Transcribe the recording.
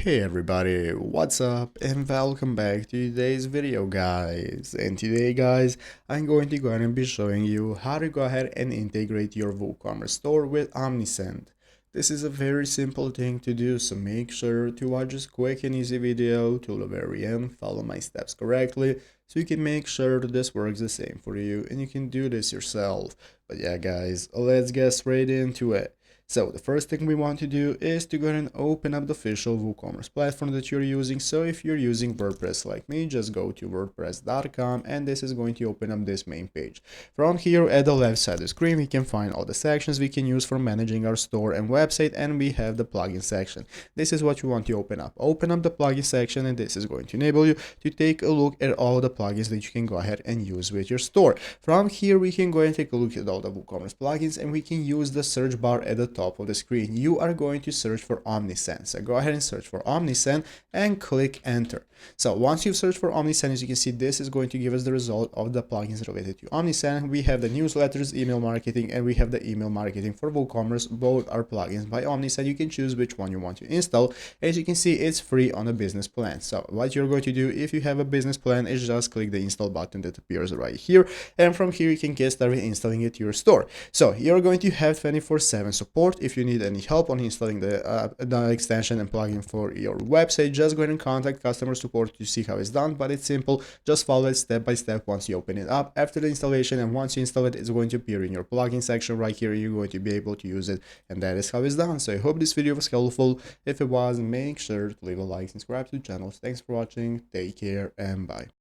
Hey everybody, what's up and welcome back to today's video guys. And today guys, I'm going to go ahead and be showing you how to go ahead and integrate your WooCommerce store with Omnisend. This is a very simple thing to do, so make sure to watch this quick and easy video to the very end, follow my steps correctly, so you can make sure that this works the same for you and you can do this yourself. But yeah guys, let's get straight into it. So the first thing we want to do is to go ahead and open up the official WooCommerce platform that you're using. So if you're using WordPress like me, just go to wordpress.com and this is going to open up this main page. From here at the left side of the screen, we can find all the sections we can use for managing our store and website, and we have the plugin section. This is what you want to open up. Open up the plugin section and this is going to enable you to take a look at all the plugins that you can go ahead and use with your store. From here, we can go ahead and take a look at all the WooCommerce plugins and we can use the search bar at the top of the screen. You are going to search for Omnisend. So go ahead and search for Omnisend and click enter. So once you've searched for Omnisend, as you can see, this is going to give us the result of the plugins related to Omnisend. We have the newsletters, email marketing, and we have the email marketing for WooCommerce. Both are plugins by Omnisend. You can choose which one you want to install. As you can see, it's free on a business plan. So what you're going to do if you have a business plan is just click the install button that appears right here. And from here, you can get started installing it to your store. So you're going to have 24/7 support. If you need any help on installing the extension and plugin for your website, just go ahead and contact customer support to see how it's done. But it's simple, just follow it step by step once you open it up after the installation, and once you install it, it's going to appear in your plugin section right here. You're going to be able to use it, and that is how it's done. So I hope this video was helpful. If it was, make sure to leave a like and subscribe to the channel. Thanks for watching, take care, and bye.